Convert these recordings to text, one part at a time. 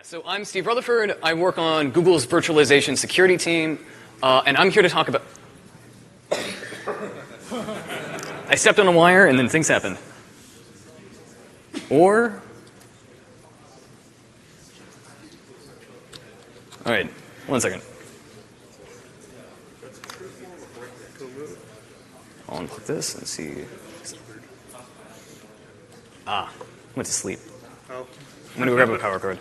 So I'm Steve Rutherford. I work on Google's virtualization security team, and I'm here to talk about... I stepped on a wire and then things happened. Or... All right, 1 second. I'll unplug this and see. Went to sleep. I'm going to go grab a power cord.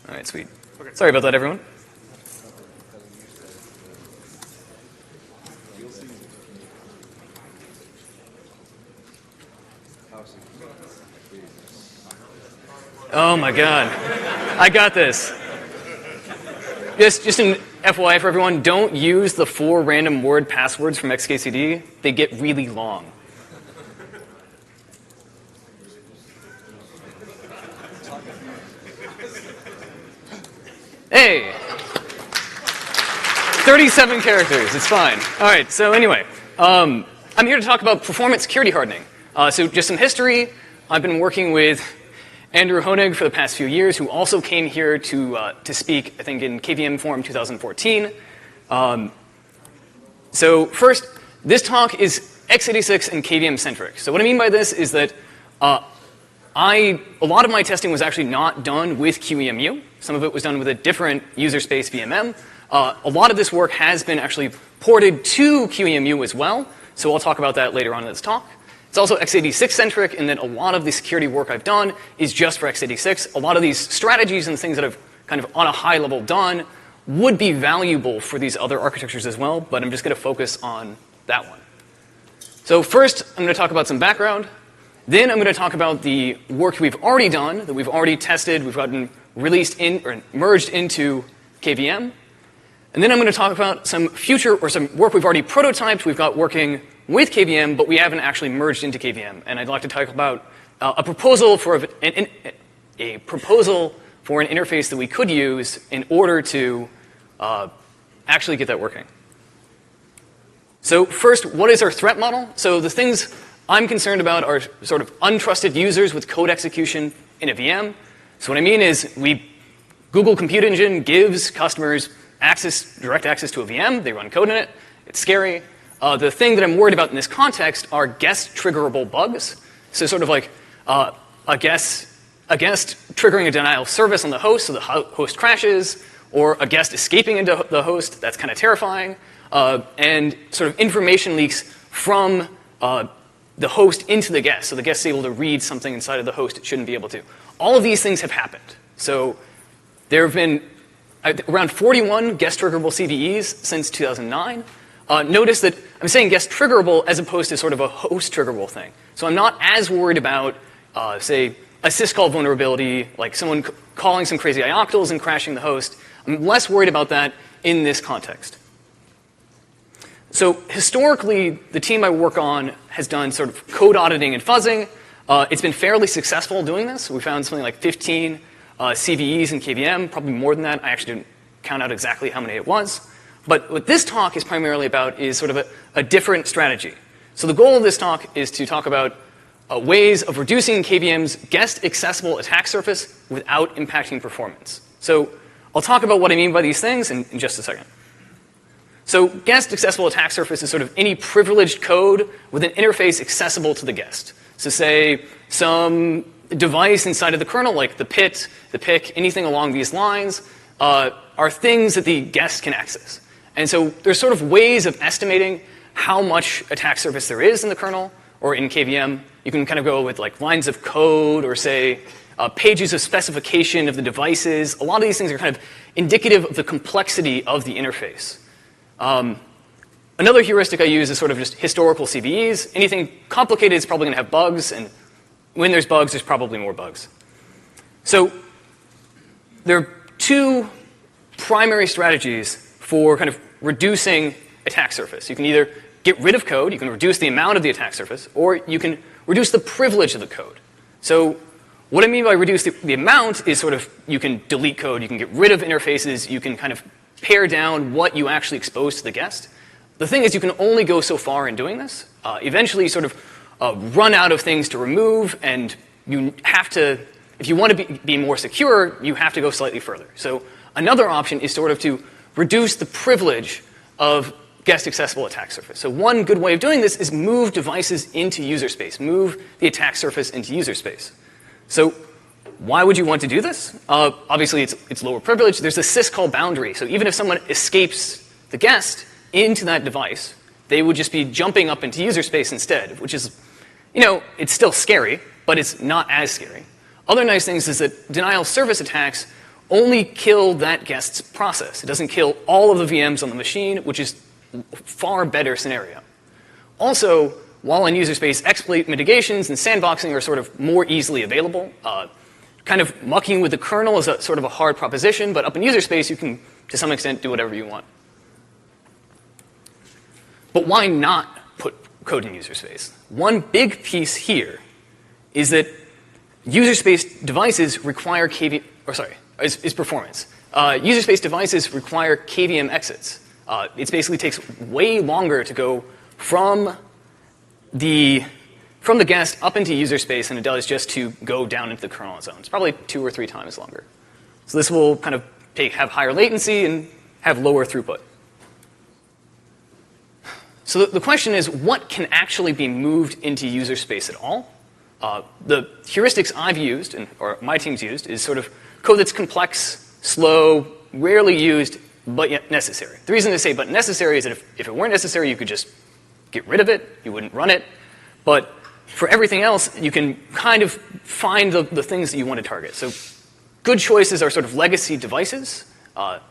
All right, sweet. Okay. Sorry about that, everyone. Oh my God, I got this. Just an FYI for everyone, don't use the 4 random word passwords from XKCD. They get really long. Hey, 37 characters, it's fine. All right, so anyway, I'm here to talk about performance security hardening. So just some history. I've been working with Andrew Honig for the past few years, who also came here to speak, I think, in KVM Forum 2014. So first, this talk is x86 and KVM centric. So what I mean by this is that a lot of my testing was actually not done with Qemu. Some of it was done with a different Userspace VMM. A lot of this work has been actually ported to Qemu as well, so I'll talk about that later on in this talk. It's also x86 centric in that a lot of the security work I've done is just for x86. A lot of these strategies and things that I've kind of on a high level done would be valuable for these other architectures as well, but I'm just going to focus on that one. So first, I'm going to talk about some background. Then I'm going to talk about the work we've already done, that we've already tested, we've gotten released in or merged into KVM. And then I'm going to talk about some future or some work we've already prototyped, we've got working with KVM, but we haven't actually merged into KVM. And I'd like to talk about a proposal for an interface that we could use in order to actually get that working. So first, what is our threat model? So the things I'm concerned about are sort of untrusted users with code execution in a VM. So what I mean is Google Compute Engine gives customers direct access to a VM. They run code in it. It's scary. The thing that I'm worried about in this context are guest triggerable bugs. So sort of like a guest triggering a denial of service on the host so the host crashes, or a guest escaping into the host. That's kind of terrifying. And sort of information leaks from the host into the guest. So the guest is able to read something inside of the host it shouldn't be able to. All of these things have happened. So there have been around 41 guest triggerable CVEs since 2009. Notice that I'm saying guest triggerable as opposed to sort of a host triggerable thing. So I'm not as worried about, say, a syscall vulnerability, like someone calling some crazy ioctls and crashing the host. I'm less worried about that in this context. So historically, the team I work on has done sort of code auditing and fuzzing. It's been fairly successful doing this. We found something like 15 CVEs in KVM, probably more than that. I actually didn't count out exactly how many it was. But what this talk is primarily about is sort of a different strategy. So the goal of this talk is to talk about ways of reducing KVM's guest accessible attack surface without impacting performance. So I'll talk about what I mean by these things in just a second. So guest accessible attack surface is sort of any privileged code with an interface accessible to the guest. So say some device inside of the kernel, like the PIT, the PIC, anything along these lines, are things that the guest can access. And so there's sort of ways of estimating how much attack surface there is in the kernel or in KVM. You can kind of go with like lines of code or say pages of specification of the devices. A lot of these things are kind of indicative of the complexity of the interface. Another heuristic I use is sort of just historical CVEs. Anything complicated is probably going to have bugs, and when there's bugs, there's probably more bugs. So there are two primary strategies for kind of reducing attack surface. You can either get rid of code, you can reduce the amount of the attack surface, or you can reduce the privilege of the code. So What I mean by reduce the amount is sort of you can delete code, you can get rid of interfaces, you can kind of pare down what you actually expose to the guest. The thing is you can only go so far in doing this. Eventually you sort of run out of things to remove, and you have to, if you want to be more secure, you have to go slightly further. So another option is sort of to reduce the privilege of guest accessible attack surface. So one good way of doing this is move devices into user space, move the attack surface into user space. So why would you want to do this? Obviously, it's lower privilege. There's a syscall boundary. So even if someone escapes the guest into that device, they would just be jumping up into user space instead, which is, it's still scary, but it's not as scary. Other nice things is that denial of service attacks only kill that guest's process. It doesn't kill all of the VMs on the machine, which is a far better scenario. Also, while in user space, exploit mitigations and sandboxing are sort of more easily available. Kind of mucking with the kernel is sort of a hard proposition, but up in user space, you can, to some extent, do whatever you want. But why not put code in user space? One big piece here is that user space devices require KVM, is performance. User space devices require KVM exits. It basically takes way longer to go from the guest up into user space than it does just to go down into the kernel on its own. It's probably 2 or 3 times longer. So this will kind of have higher latency and have lower throughput. So the question is, what can actually be moved into user space at all? The heuristics I've used, or my team's used, is sort of code that's complex, slow, rarely used, but yet necessary. The reason to say but necessary is that if it weren't necessary, you could just get rid of it, you wouldn't run it. But for everything else, you can kind of find the things that you want to target. So good choices are sort of legacy devices.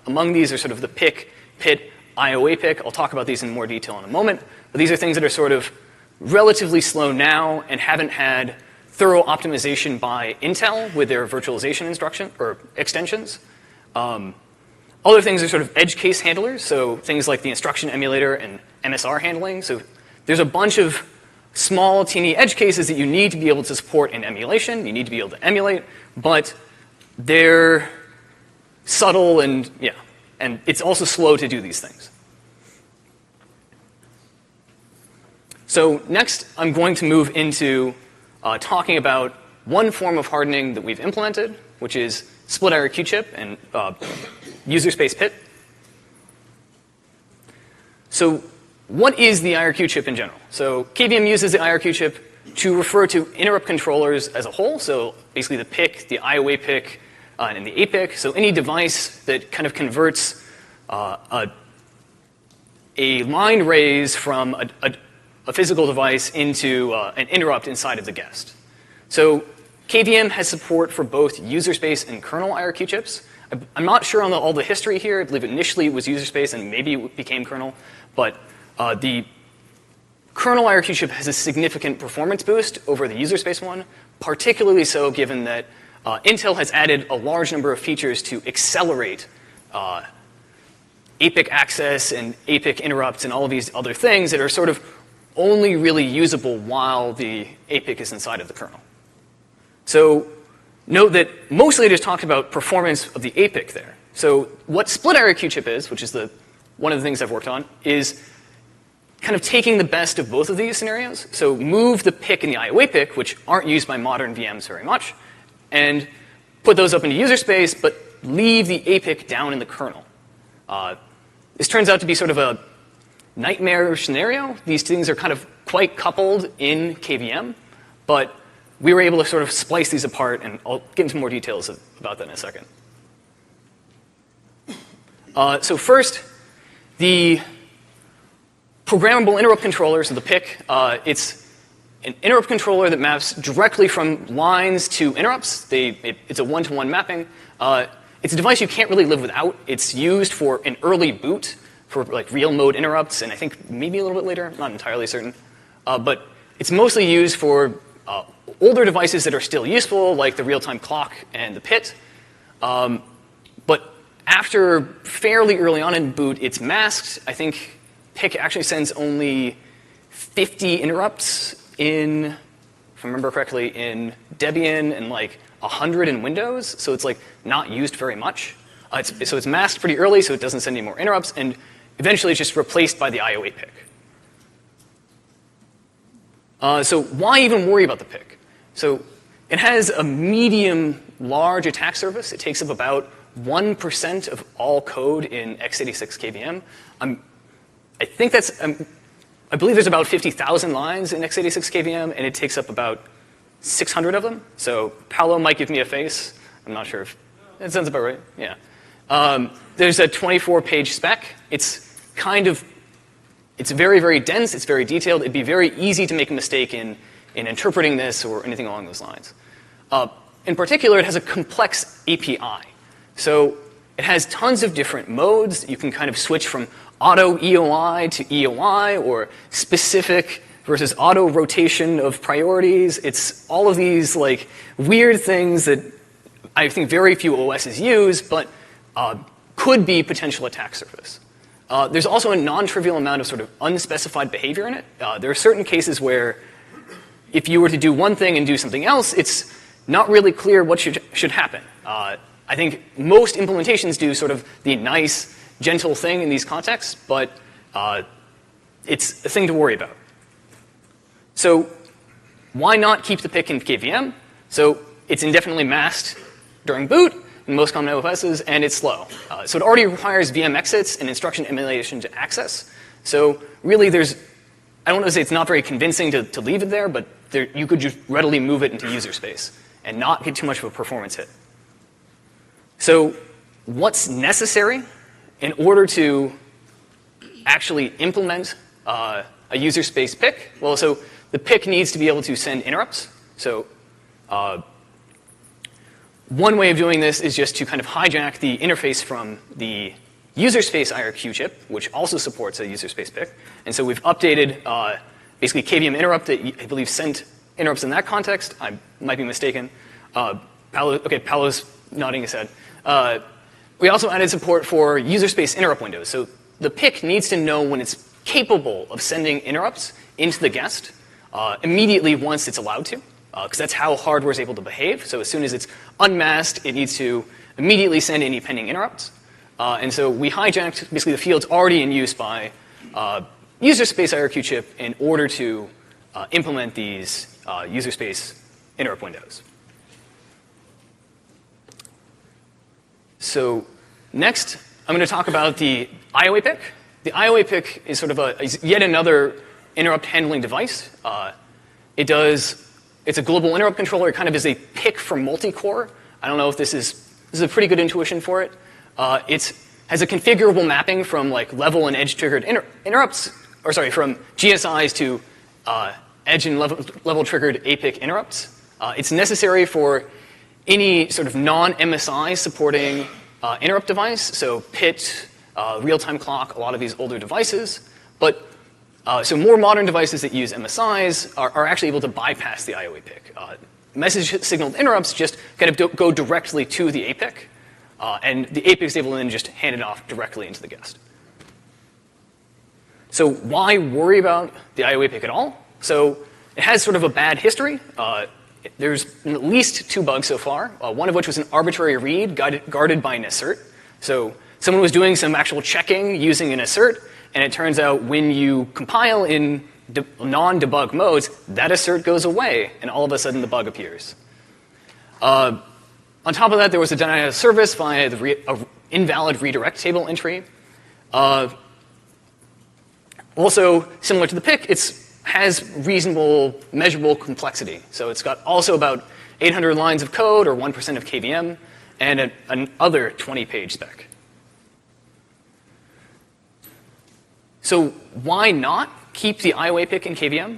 Among these are sort of the pick, pit, IO Pick. I'll talk about these in more detail in a moment. But these are things that are sort of relatively slow now and haven't had thorough optimization by Intel with their virtualization instruction or extensions. Other things are sort of edge case handlers, so things like the Instruction Emulator and MSR handling. So there's a bunch of small, teeny edge cases that you need to be able to support in emulation. You need to be able to emulate, but they're subtle and it's also slow to do these things. So next, I'm going to move into talking about one form of hardening that we've implemented, which is split IRQ chip and user space pit. So what is the IRQ chip in general? So KVM uses the IRQ chip to refer to interrupt controllers as a whole. So basically the pick, the IO pick, and the APIC. So any device that kind of converts a line raise from a physical device into an interrupt inside of the guest. So KVM has support for both user space and kernel IRQ chips. I'm not sure on all the history here. I believe initially it was user space and maybe it became kernel. But the kernel IRQ chip has a significant performance boost over the user space one, particularly so given that Intel has added a large number of features to accelerate APIC access and APIC interrupts and all of these other things that are sort of only really usable while the APIC is inside of the kernel. So note that mostly it is talked about performance of the APIC there. So what split IRQ chip is, which is one of the things I've worked on, is kind of taking the best of both of these scenarios. So move the pick and the IO pick, which aren't used by modern VMs very much, and put those up into user space, but leave the APIC down in the kernel. This turns out to be sort of a nightmare scenario. These things are kind of quite coupled in KVM, but we were able to sort of splice these apart, and I'll get into more details about that in a second. So first, the programmable interrupt controller, so the pick, it's an interrupt controller that maps directly from lines to interrupts. It's a one-to-one mapping. It's a device you can't really live without. It's used for an early boot for like real mode interrupts, and I think maybe a little bit later, not entirely certain. But it's mostly used for older devices that are still useful, like the real-time clock and the pit. But after fairly early on in boot, it's masked. I think pick actually sends only 50 interrupts in, if I remember correctly, in Debian, and like 100 in Windows, so it's like not used very much. So it's masked pretty early, so it doesn't send any more interrupts, and eventually it's just replaced by the IO8 pick. So why even worry about the pick? So it has a medium large attack surface. It takes up about 1% of all code in x86 KVM. I think that's, I believe there's about 50,000 lines in x86 KVM, and it takes up about 600 of them. So Paolo might give me a face. I'm not sure if, that sounds about right, yeah. There's a 24-page spec. It's very, very dense. It's very detailed. It'd be very easy to make a mistake in interpreting this or anything along those lines. In particular, it has a complex API. So it has tons of different modes. You can kind of switch from auto EOI to EOI, or specific versus auto rotation of priorities. It's all of these like weird things that I think very few OSs use, but could be potential attack surface. There's also a non-trivial amount of sort of unspecified behavior in it. There are certain cases where if you were to do one thing and do something else, it's not really clear what should happen. I think most implementations do sort of the nice, gentle thing in these contexts, but it's a thing to worry about. So why not keep the pick in KVM? So it's indefinitely masked during boot in most common OSs, and it's slow. So it already requires VM exits and instruction emulation to access. So really I don't want to say it's not very convincing to leave it there, but you could just readily move it into user space and not get too much of a performance hit. So what's necessary in order to actually implement a user space pick? Well, so the pick needs to be able to send interrupts. So one way of doing this is just to kind of hijack the interface from the Userspace IRQ chip, which also supports a user space pick. And so we've updated basically KVM interrupt that I believe sent interrupts in that context. I might be mistaken. Paolo's nodding his head. We also added support for user space interrupt windows. So the pick needs to know when it's capable of sending interrupts into the guest immediately once it's allowed to, because that's how hardware is able to behave. So as soon as it's unmasked, it needs to immediately send any pending interrupts. And so we hijacked basically the fields already in use by Userspace IRQ chip in order to implement these user space interrupt windows. So next, I'm going to talk about the IOA pick. The IOA pick is sort of yet another interrupt handling device. It's a global interrupt controller. It kind of is a pick for multi-core. I don't know if this is a pretty good intuition for it. It has a configurable mapping from like level and edge triggered interrupts, or sorry, from GSIs to edge and level triggered APIC interrupts. It's necessary for any sort of non-MSI supporting interrupt device, so PIT, real-time clock, a lot of these older devices. But so more modern devices that use MSIs are actually able to bypass the IOA pick. Message signaled interrupts just kind of go directly to the APIC, and the APIC is able to then just hand it off directly into the guest. So why worry about the IOA pick at all? So it has sort of a bad history. There's been at least 2 bugs so far, one of which was an arbitrary read guarded by an assert. So someone was doing some actual checking using an assert, and it turns out when you compile in non-debug modes, that assert goes away, and all of a sudden the bug appears. On top of that, there was a denial of service via the invalid redirect table entry. Also, similar to the pick, it has reasonable measurable complexity. So it's got also about 800 lines of code, or 1% of KVM, and another 20-page spec. So why not keep the IOA pick in KVM?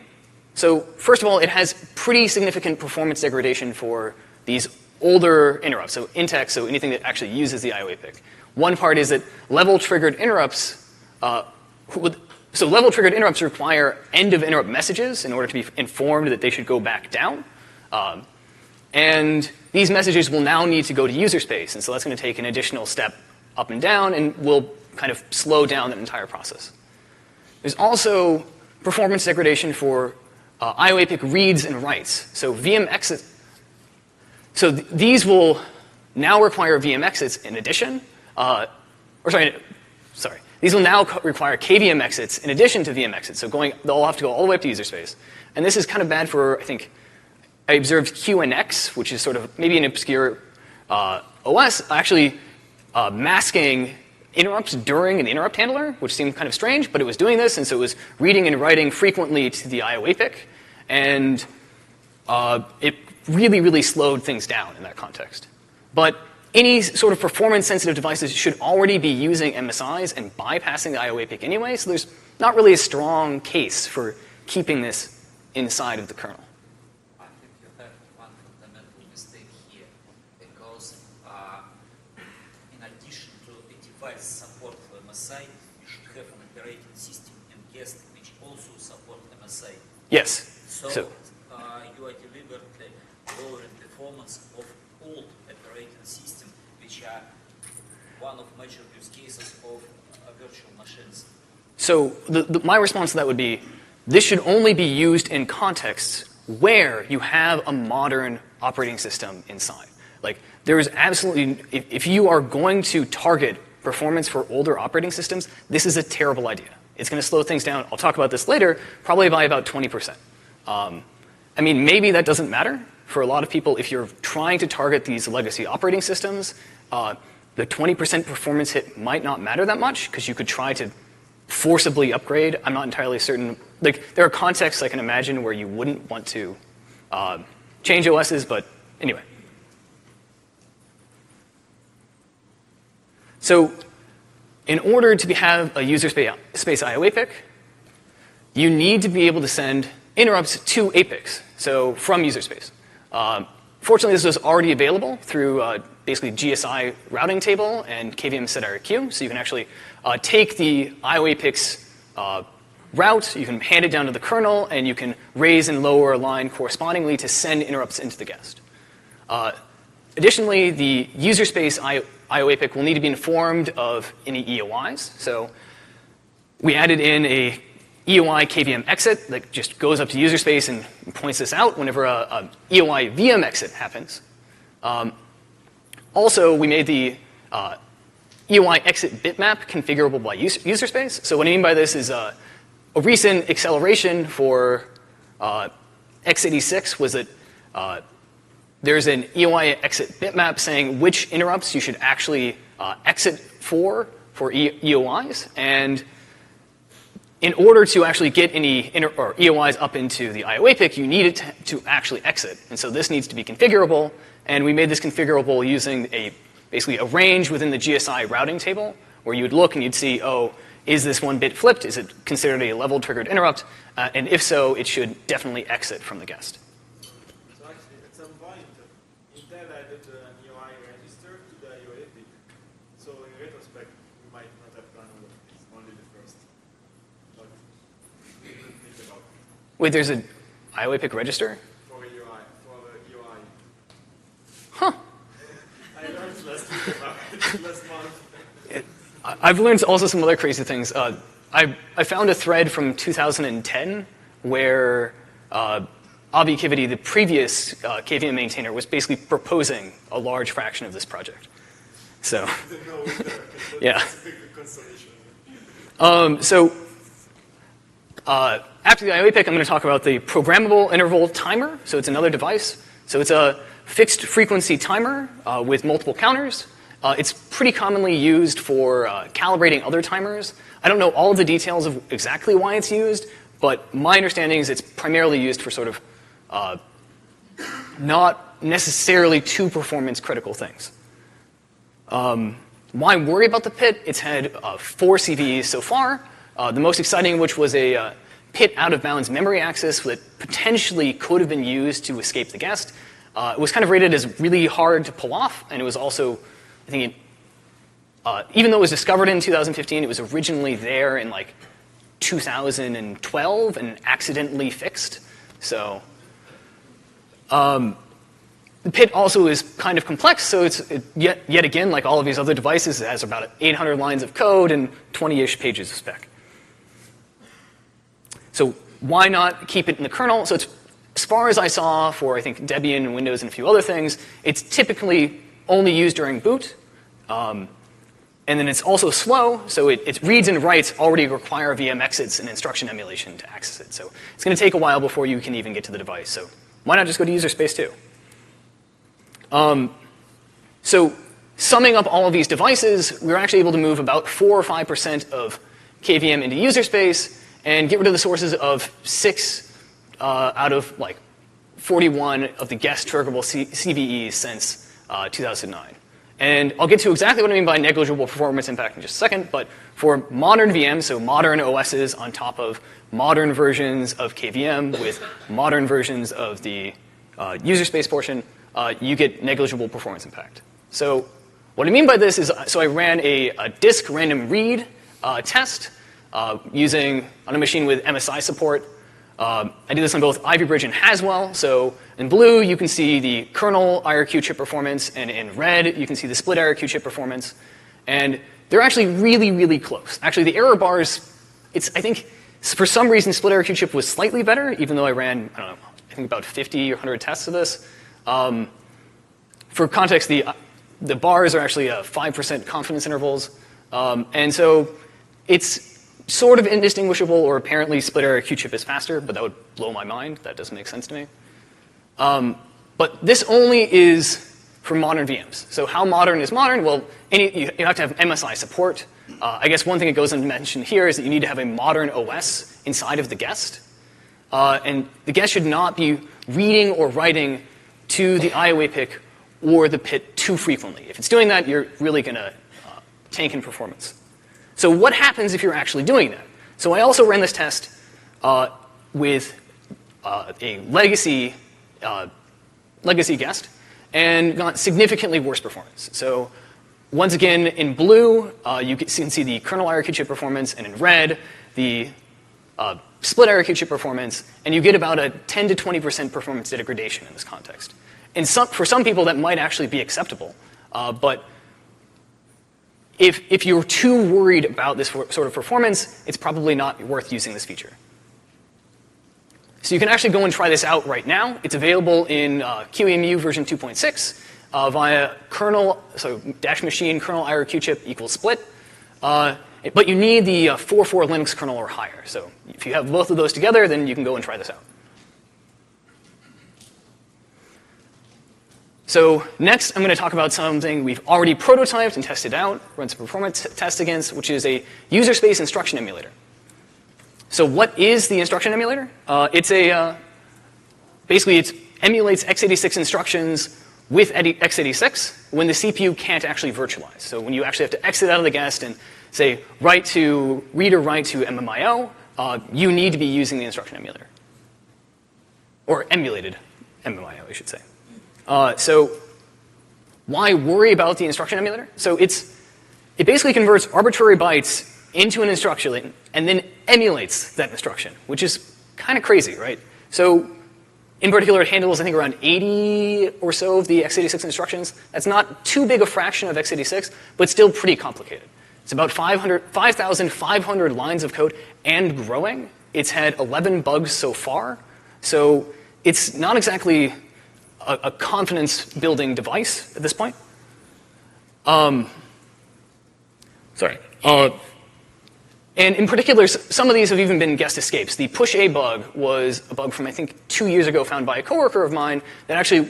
So first of all, it has pretty significant performance degradation for these older interrupts, so intex, so anything that actually uses the IOA pick. One part is that level-triggered interrupts, so level-triggered interrupts require end-of-interrupt messages in order to be informed that they should go back down. And these messages will now need to go to user space, and so that's going to take an additional step up and down and will kind of slow down that entire process. There's also performance degradation for IOA pick reads and writes. So VM exit. So these will now require VM exits in addition, these will now require KVM exits in addition to VM exits. So they'll have to go all the way up to user space. And this is kind of bad for, I think, I observed QNX, which is sort of maybe an obscure OS, actually masking interrupts during an interrupt handler, which seemed kind of strange, but it was doing this, and so it was reading and writing frequently to the IO Pick, and it really, really slowed things down in that context. But any sort of performance-sensitive devices should already be using MSIs and bypassing the IO Pick anyway, so there's not really a strong case for keeping this inside of the kernel. I think you have one fundamental mistake here, because in addition to a device support for MSI, you should have an operating system and guest which also support MSI. Yes. So you are deliberately lowering performance of old operating system, which are one of major use cases of virtual machines. So my response to that would be, this should only be used in contexts where you have a modern operating system inside. Like, there is absolutely, if you are going to target performance for older operating systems, this is a terrible idea. It's going to slow things down. I'll talk about this later, probably by about 20%. I mean, maybe that doesn't matter for a lot of people. If you're trying to target these legacy operating systems, the 20% performance hit might not matter that much, because you could try to forcibly upgrade. I'm not entirely certain. Like, there are contexts I can imagine where you wouldn't want to change OSs, but anyway. So in order to have a user space IO Pick, you need to be able to send interrupts to APICs, so from user space. Fortunately, this was already available through basically GSI routing table and KVM set IRQ, so you can actually take the IO Pick's route, you can hand it down to the kernel, and you can raise and lower a line correspondingly to send interrupts into the guest. Additionally, the user space IO Pick will need to be informed of any EOIs. So we added in a EOI KVM exit that just goes up to user space and points this out whenever a EOI VM exit happens. Also, we made the EOI exit bitmap configurable by user space. So what I mean by this is a recent acceleration for x86 was that there's an EOI exit bitmap saying which interrupts you should actually exit for EOIs. And in order to actually get any EOIs up into the IO Pick, you need it to actually exit. And so this needs to be configurable. And we made this configurable using basically a range within the GSI routing table, where you would look and you'd see, oh, is this one bit flipped? Is it considered a level triggered interrupt? And if so, it should definitely exit from the guest. So actually, at some point, instead I did an EOI register to the IO Pick. So in retrospect, we might not have done all of this, only the first. But we didn't think about it. Wait, there's an IO Pick register? For EOI, for the EOI. Huh. I learned last week about it, last month. I've learned also some other crazy things. I found a thread from 2010 where Avi Kivity, the previous KVM maintainer, was basically proposing a large fraction of this project. So, yeah. After the IO Pick, I'm going to talk about the programmable interval timer. So it's another device. So it's a fixed frequency timer with multiple counters. It's pretty commonly used for calibrating other timers. I don't know all of the details of exactly why it's used, but my understanding is it's primarily used for sort of not necessarily too performance critical things. Why worry about the PIT? It's had 4 CVEs so far. The most exciting of which was a PIT out of bounds memory access that potentially could have been used to escape the guest. It was kind of rated as really hard to pull off, and it was also, I think, even though it was discovered in 2015, it was originally there in like 2012 and accidentally fixed. So the PIT also is kind of complex, so it's yet again, like all of these other devices, it has about 800 lines of code and 20-ish pages of spec. So why not keep it in the kernel? So it's as far as I saw for, I think, Debian and Windows and a few other things, it's typically only used during boot. And then it's also slow, so it reads and writes already require VM exits and instruction emulation to access it. So it's going to take a while before you can even get to the device. So why not just go to Userspace too? So summing up all of these devices, we were actually able to move about 4 or 5% of KVM into Userspace and get rid of the sources of 6 out of like 41 of the guest triggerable CVEs since 2009. And I'll get to exactly what I mean by negligible performance impact in just a second, but for modern VMs, so modern OSs on top of modern versions of KVM with modern versions of the Userspace portion, you get negligible performance impact. So what I mean by this is, so I ran a disk random read test using on a machine with MSI support. I did this on both Ivy Bridge and Haswell. So in blue, you can see the kernel IRQ chip performance, and in red, you can see the split IRQ chip performance. And they're actually really, really close. Actually, the error bars, I think for some reason, split IRQ chip was slightly better, even though I ran, I don't know, I think about 50 or 100 tests of this. For context, the bars are actually 5% confidence intervals. And so it's sort of indistinguishable, or apparently split IRQ chip is faster, but that would blow my mind. That doesn't make sense to me. But this only is for modern VMs. So how modern is modern? Well, you have to have MSI support. I guess one thing that goes unmentioned here is that you need to have a modern OS inside of the guest. And the guest should not be reading or writing to the IO Pick or the PIT too frequently. If it's doing that, you're really going to tank in performance. So what happens if you're actually doing that? So I also ran this test with a legacy guest and got significantly worse performance. So once again, in blue, you can see the kernel IRQ chip performance, and in red, the split IRQ chip performance, and you get about a 10 to 20% performance degradation in this context. And for some people, that might actually be acceptable. But if you're too worried about this sort of performance, it's probably not worth using this feature. So you can actually go and try this out right now. It's available in Qemu version 2.6 via kernel, so dash machine kernel IRQ chip equals split. But you need the 4.4 Linux kernel or higher. So if you have both of those together, then you can go and try this out. So next, I'm going to talk about something we've already prototyped and tested out, run some performance tests against, which is a Userspace Instruction Emulator. So what is the Instruction Emulator? Basically, it emulates x86 instructions with x86 when the CPU can't actually virtualize. So when you actually have to exit out of the guest and say read or write to MMIO, you need to be using the Instruction Emulator. Or emulated MMIO, I should say. So why worry about the Instruction Emulator? So it basically converts arbitrary bytes into an instruction and then emulates that instruction, which is kind of crazy, right? So in particular, it handles, I think, around 80 or so of the x86 instructions. That's not too big a fraction of x86, but still pretty complicated. It's about 5,500 lines of code and growing. It's had 11 bugs so far. So it's not exactly a confidence-building device at this point. And in particular, some of these have even been guest escapes. The push A bug was a bug from, I think, 2 years ago found by a coworker of mine that actually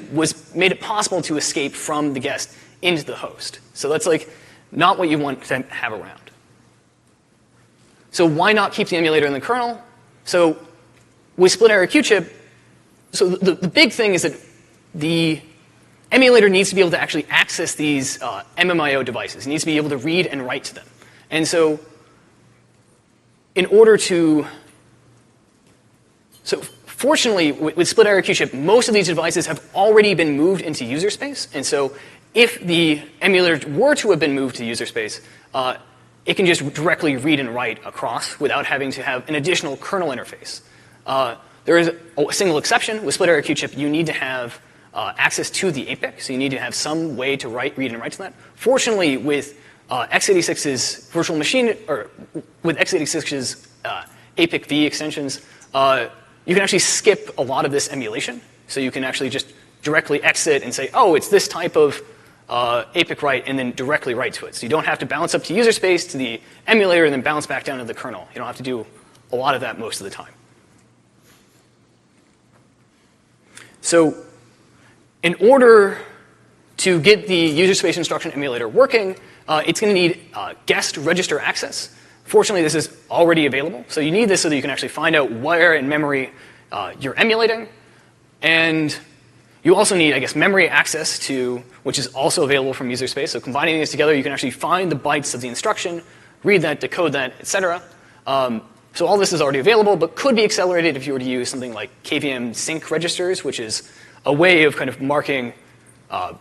made it possible to escape from the guest into the host. So that's like not what you want to have around. So why not keep the emulator in the kernel? So with split IRQ chip, so the big thing is that the emulator needs to be able to actually access these MMIO devices. It needs to be able to read and write to them. And so in order to, so fortunately with split IRQ chip, most of these devices have already been moved into Userspace. And so if the emulator were to have been moved to Userspace, it can just directly read and write across without having to have an additional kernel interface. There is a single exception. With split IRQ chip, you need to have access to the APIC, so you need to have some way to read and write to that. Fortunately, with x86's virtual machine, or with x86's APIC V extensions, you can actually skip a lot of this emulation. So you can actually just directly exit and say, oh, it's this type of APIC write, and then directly write to it. So you don't have to bounce up to Userspace to the emulator and then bounce back down to the kernel. You don't have to do a lot of that most of the time. So in order to get the Userspace Instruction Emulator working, it's going to need guest register access. Fortunately, this is already available. So you need this so that you can actually find out where in memory you're emulating. And you also need, I guess, memory access to, which is also available from Userspace. So combining these together, you can actually find the bytes of the instruction, read that, decode that, et cetera. So all this is already available, but could be accelerated if you were to use something like KVM sync registers, which is a way of kind of marking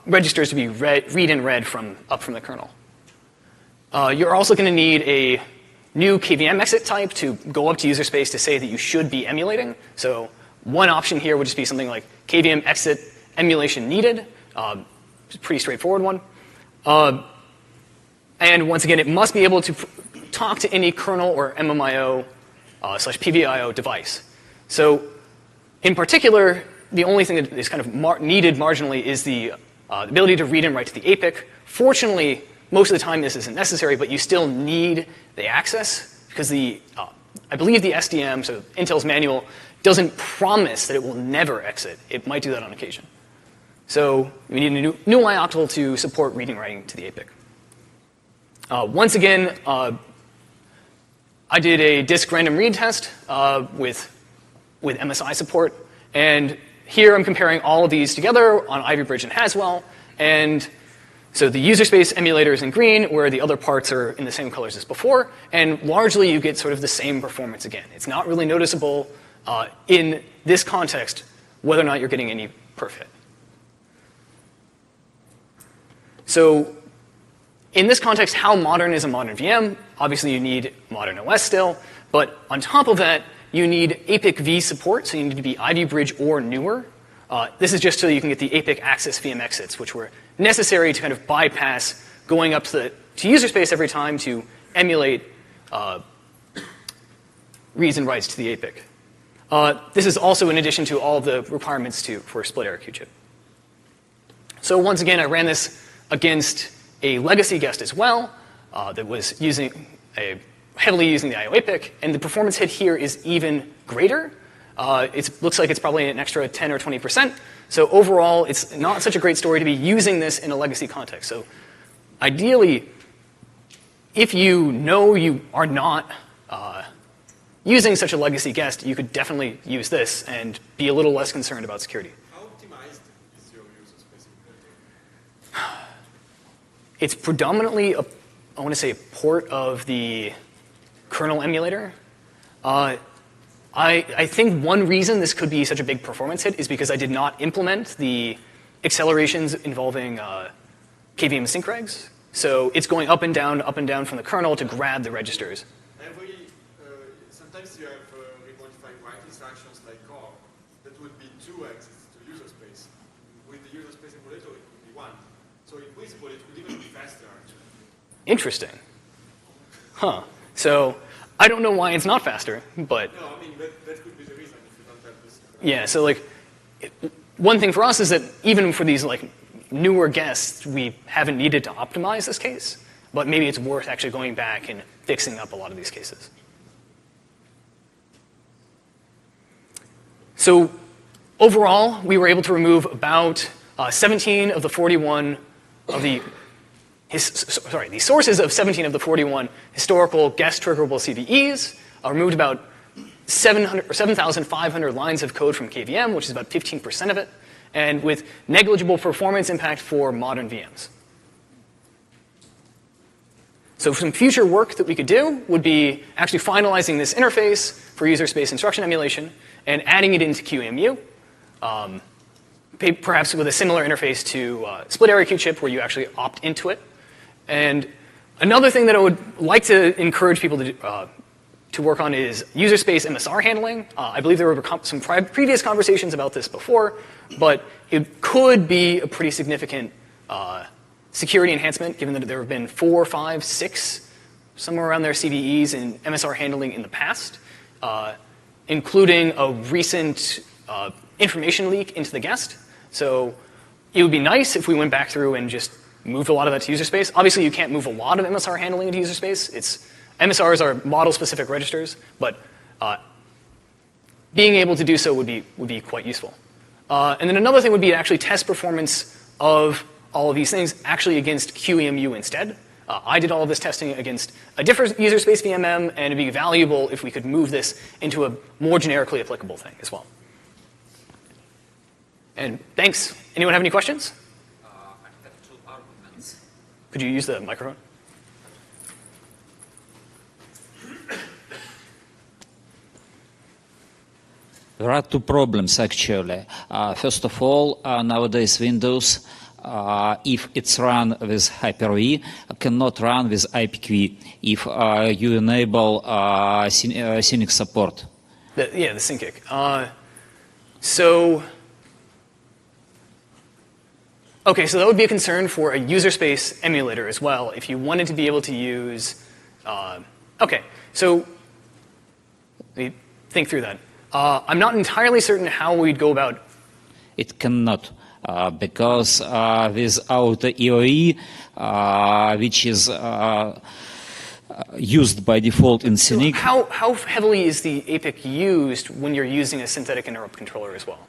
registers to be read and read up from the kernel. You're also going to need a new KVM exit type to go up to Userspace to say that you should be emulating. So one option here would just be something like KVM exit emulation needed. It's a pretty straightforward one. And once again, it must be able to talk to any kernel or MMIO / PVIO device. So in particular, the only thing that is kind of needed marginally is the ability to read and write to the APIC. Fortunately, most of the time this isn't necessary, but you still need the access because I believe the SDM, so Intel's manual, doesn't promise that it will never exit. It might do that on occasion. So we need a new ioctl to support reading and writing to the APIC. Once again, I did a disk random read test with MSI support, and here I'm comparing all of these together on Ivy Bridge and Haswell, and so the Userspace emulator is in green, where the other parts are in the same colors as before, and largely you get sort of the same performance again. It's not really noticeable in this context whether or not you're getting any perf hit. So in this context, how modern is a modern VM? Obviously, you need modern OS still, but on top of that, you need APIC V support, so you need to be Ivy Bridge or newer. This is just so you can get the APIC access VM exits, which were necessary to kind of bypass going up to Userspace every time to emulate reads and writes to the APIC. This is also in addition to all of the requirements for split IRQ chip. So once again, I ran this against a legacy guest as well that was heavily using the IO APIC, and the performance hit here is even greater. It looks like it's probably an extra 10 or 20%. So overall, it's not such a great story to be using this in a legacy context. So ideally, if you know you are not using such a legacy guest, you could definitely use this and be a little less concerned about security. How optimized is your Userspace emulator? It's predominantly, I want to say, a port of the kernel emulator. I think one reason this could be such a big performance hit is because I did not implement the accelerations involving KVM sync regs. So it's going up and down from the kernel to grab the registers. Sometimes you have requantified write instructions like call. That would be 2 exits to Userspace. With the Userspace emulator, it would be 1. So in principle, it could even be faster, actually. Interesting. Huh. So I don't know why it's not faster, but... No, I mean, that could be the reason if you don't have this. Yeah, so like, one thing for us is that even for these like newer guests, we haven't needed to optimize this case, but maybe it's worth actually going back and fixing up a lot of these cases. So overall, we were able to remove about 17 of the 41 of the sources of 17 of the 41 historical guest triggerable CVEs, removed about 7,500 lines of code from KVM, which is about 15% of it, and with negligible performance impact for modern VMs. So some future work that we could do would be actually finalizing this interface for Userspace instruction emulation and adding it into Qemu, perhaps with a similar interface to split IRQ chip where you actually opt into it. And another thing that I would like to encourage people to work on is Userspace MSR handling. I believe there were some previous conversations about this before, but it could be a pretty significant security enhancement, given that there have been 4, 5, 6, somewhere around there, CVEs in MSR handling in the past. including a recent information leak into the guest. So it would be nice if we went back through and just moved a lot of that to user space. Obviously, you can't move a lot of MSR handling into user space. MSRs are model-specific registers, but being able to do so would be quite useful. And then another thing would be to actually test performance of all of these things actually against Qemu instead. I did all of this testing against a different user space VMM, and it'd be valuable if we could move this into a more generically applicable thing as well. And thanks. Anyone have any questions? I have two arguments. Could you use the microphone? There are two problems, actually. First of all, nowadays Windows, if it's run with Hyper-V, cannot run with IPQV if you enable Scenic support. The syncic. So that would be a concern for a user space emulator as well if you wanted to be able to use. So let me think through that. I'm not entirely certain how we'd go about. It cannot, because without the EOE, which is used by default in Scenic. How heavily is the APIC used when you're using a synthetic interrupt controller as well?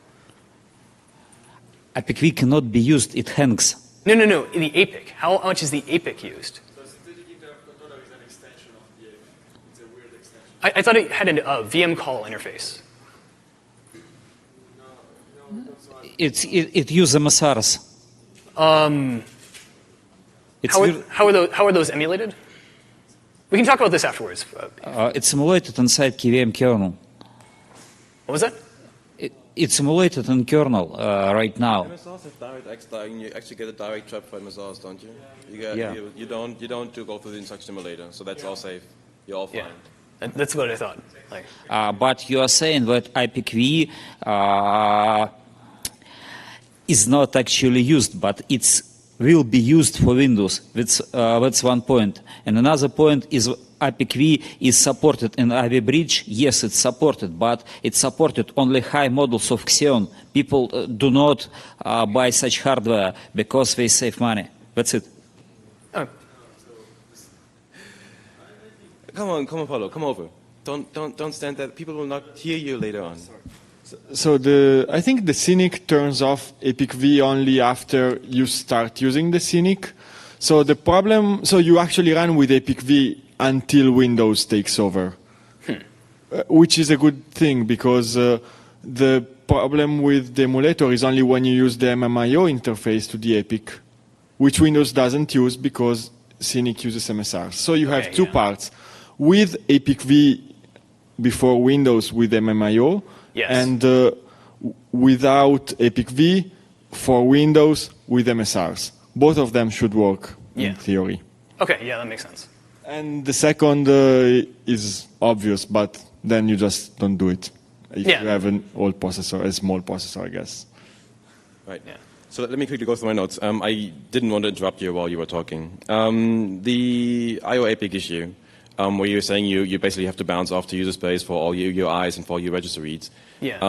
IPQV cannot be used, it hangs. No, the APIC. How much is the APIC used? So synthetic interrupt controller is an extension of the APIC. It's a weird extension. I thought it had a VM call interface. It uses MSRs. How are those emulated? We can talk about this afterwards. It's simulated inside KVM kernel. What was that? It's simulated in kernel right now. MSRs have direct XDI, and you actually get a direct trap for MSRs, don't you? You don't go through the instruction emulator, so that's all safe. You're all fine. Yeah, that's what I thought. But you are saying that IPQV is not actually used, but it will be used for Windows. That's one point. And another point is IPQV is supported in Ivy Bridge. Yes, it's supported, but it's supported only high models of Xeon. People do not buy such hardware because they save money. That's it. Oh. Come on, Paulo, come over. Don't stand there. People will not hear you later on. So I think the Scenic turns off APIC-V only after you start using the Scenic. So the problem, so you actually run with APIC-V until Windows takes over, which is a good thing because the problem with the emulator is only when you use the MMIO interface to the APIC, which Windows doesn't use because Scenic uses MSR. So you have two parts. With APIC-V before Windows with MMIO, and without APIC-V for Windows with MSRs. Both of them should work in theory. Okay, yeah, that makes sense. And the second is obvious, but then you just don't do it if you have an old processor, a small processor, I guess. Right. Yeah. So let me quickly go through my notes. I didn't want to interrupt you while you were talking. The IO APIC issue, where you're saying you basically have to bounce off to user space for all your UIs and for your register reads. Yeah.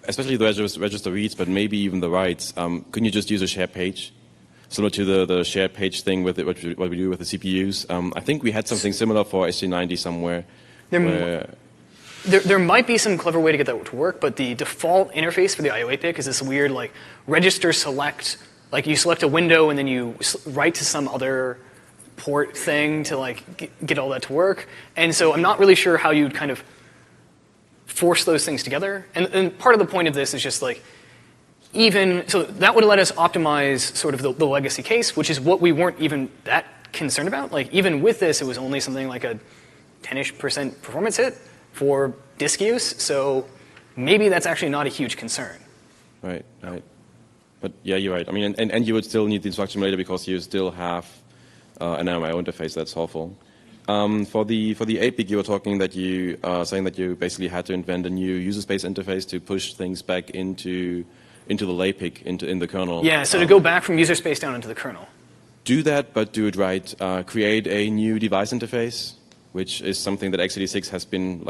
Especially the register reads, but maybe even the writes. Couldn't you just use a shared page? Similar to the shared page thing with what we do with the CPUs. I think we had something similar for SC90 somewhere. There might be some clever way to get that to work, but the default interface for the IO APIC is this weird register select. You select a window and then you write to some other port thing to get all that to work. And so I'm not really sure how you'd kind of force those things together. And part of the point of this is just so that would let us optimize sort of the legacy case, which is what we weren't even that concerned about. Even with this, it was only something like a 10-ish% performance hit for disk use. So maybe that's actually not a huge concern. Right. But yeah, you're right. I mean, and you would still need the instruction emulator because you still have an MMIO interface that's helpful. For the APIC, you were talking that you saying that you basically had to invent a new user space interface to push things back into the LAPIC, in the kernel. Yeah, so to go back from user space down into the kernel. Do that, but do it right. Create a new device interface, which is something that x86 has been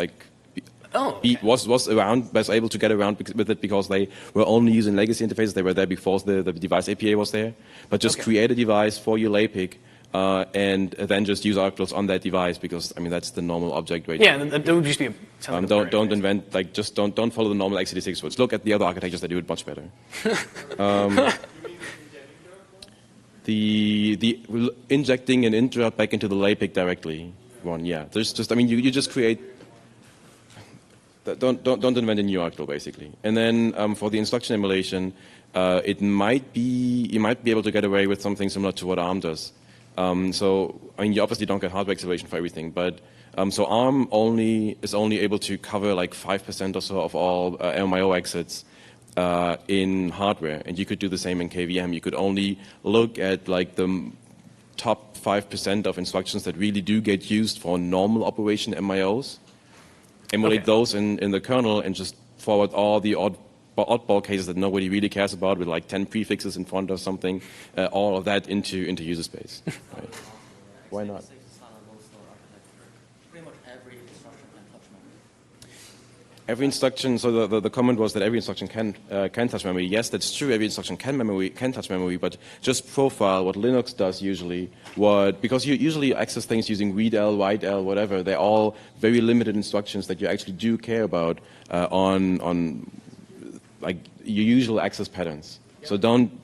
was able to get around with it because they were only using legacy interfaces. They were there before the device API was there. But just create a device for your LAPIC and then just use articles on that device because I mean that's the normal object way. Yeah, that would just be don't invent just don't follow the normal x86 words. Look at the other architectures that do it much better. The injecting an interrupt back into the LAPIC directly one, yeah. There's just I mean you just create. Don't invent a new article basically. And then for the instruction emulation, you might be able to get away with something similar to what ARM does. So I mean you obviously don't get hardware acceleration for everything, but so ARM is only able to cover like 5% or so of all MIO exits in hardware, and you could do the same in KVM. You could only look at like the top 5% of instructions that really do get used for normal operation MIOs. Emulate those in the kernel and just forward all the oddball cases that nobody really cares about with like 10 prefixes in front or something, all of that into Userspace. Right. Why not? Every instruction, so the comment was that every instruction can touch memory. Yes, that's true. Every instruction can touch memory, but just profile what Linux does usually. Because you usually access things using readl, writeL, whatever. They're all very limited instructions that you actually do care about on like your usual access patterns. So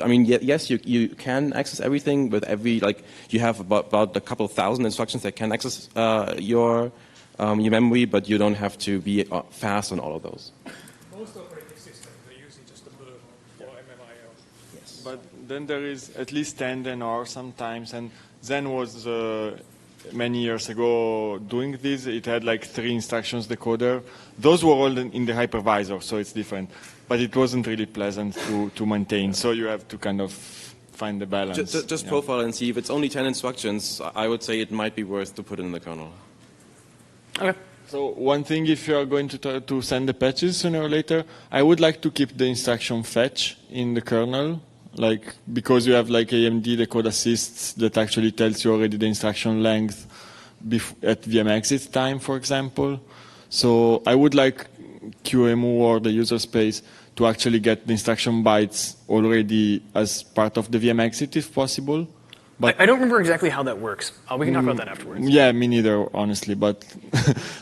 yes, you can access everything with like you have about a couple thousand instructions that can access your memory, but you don't have to be fast on all of those. Most operating systems are using just a blur for MMIO. Yes. But then there is at least 10 or sometimes, and Zen was many years ago doing this. It had like 3 instructions decoder. Those were all in the hypervisor, so it's different. But it wasn't really pleasant to maintain, so you have to kind of find the balance. Just profile and see. If it's only 10 instructions, I would say it might be worth to put it in the kernel. Okay. So one thing, if you are going to try to send the patches sooner or later, I would like to keep the instruction fetch in the kernel, like because you have like AMD, the code assists that actually tells you already the instruction length at VM exit time, for example. So I would like Qemu or the user space to actually get the instruction bytes already as part of the VM exit if possible. But I don't remember exactly how that works. We can talk about that afterwards. Yeah, me neither, honestly. But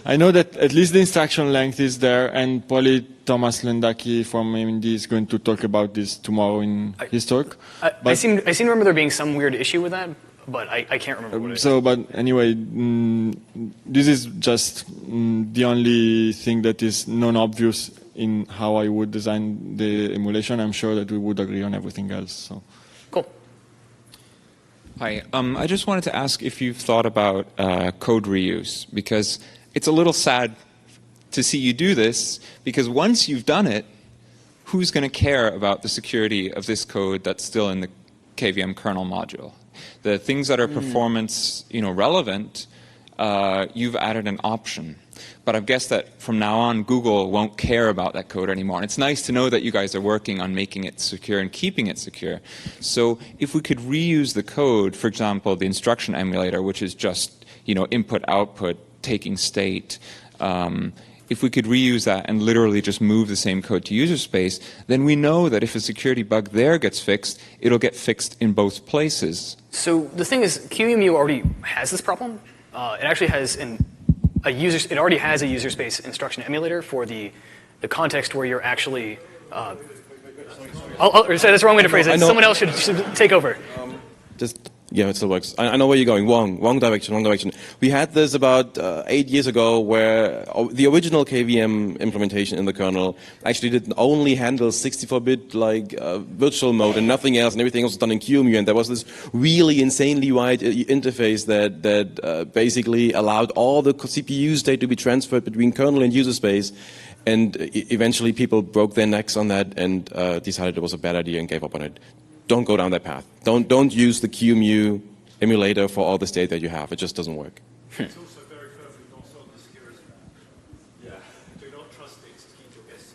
I know that at least the instruction length is there, and probably Thomas Lendaki from AMD is going to talk about this tomorrow in his talk. I seem to remember there being some weird issue with that, but I can't remember what it is. So, but anyway, this is just the only thing that is non-obvious in how I would design the emulation. I'm sure that we would agree on everything else. So. Cool. Hi. I just wanted to ask if you've thought about code reuse, because it's a little sad to see you do this, because once you've done it, who's going to care about the security of this code that's still in the KVM kernel module? The things that are performance relevant, you've added an option. But I guess that from now on, Google won't care about that code anymore. And it's nice to know that you guys are working on making it secure and keeping it secure. So if we could reuse the code, for example, the instruction emulator, which is just input, output, taking state, if we could reuse that and literally just move the same code to Userspace, then we know that if a security bug there gets fixed, it'll get fixed in both places. So the thing is, Qemu already has this problem. It actually has it already has a user space instruction emulator for the context where you're actually. I'll say that's the wrong way to phrase it. Someone else should take over. Yeah, it still works. I know where you're going. Wrong direction. We had this about 8 years ago where the original KVM implementation in the kernel actually didn't only handle 64-bit virtual mode and nothing else, and everything else was done in Qemu. And there was this really insanely wide interface that basically allowed all the CPU state to be transferred between kernel and user space. And eventually people broke their necks on that and decided it was a bad idea and gave up on it. Don't go down that path. Don't use the Qemu emulator for all the state that you have. It just doesn't work. It's also very carefully not sold the security. Yeah. Do not trust it. It's key to guess.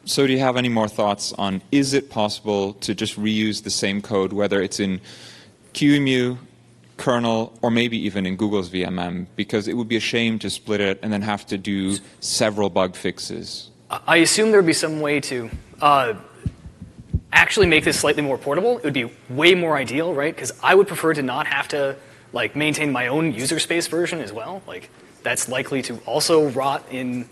So do you have any more thoughts on, is it possible to just reuse the same code, whether it's in Qemu, kernel, or maybe even in Google's VMM, because it would be a shame to split it and then have to do several bug fixes. I assume there would be some way to actually make this slightly more portable. It would be way more ideal, right? Because I would prefer to not have to like maintain my own user space version as well. Like that's likely to also rot in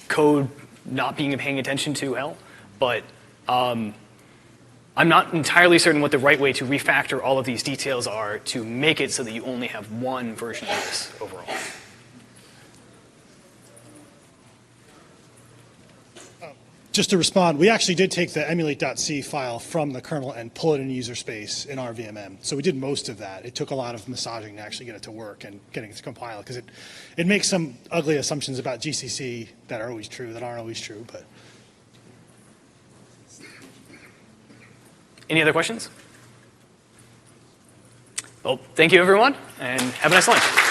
code not being paying attention to hell. But I'm not entirely certain what the right way to refactor all of these details are to make it so that you only have one version of this overall. Just to respond, we actually did take the emulate.c file from the kernel and pull it in user space in our VMM. So we did most of that. It took a lot of massaging to actually get it to work and getting it to compile, because it makes some ugly assumptions about GCC that are always true, that aren't always true. But any other questions? Well, thank you, everyone, and have a nice lunch.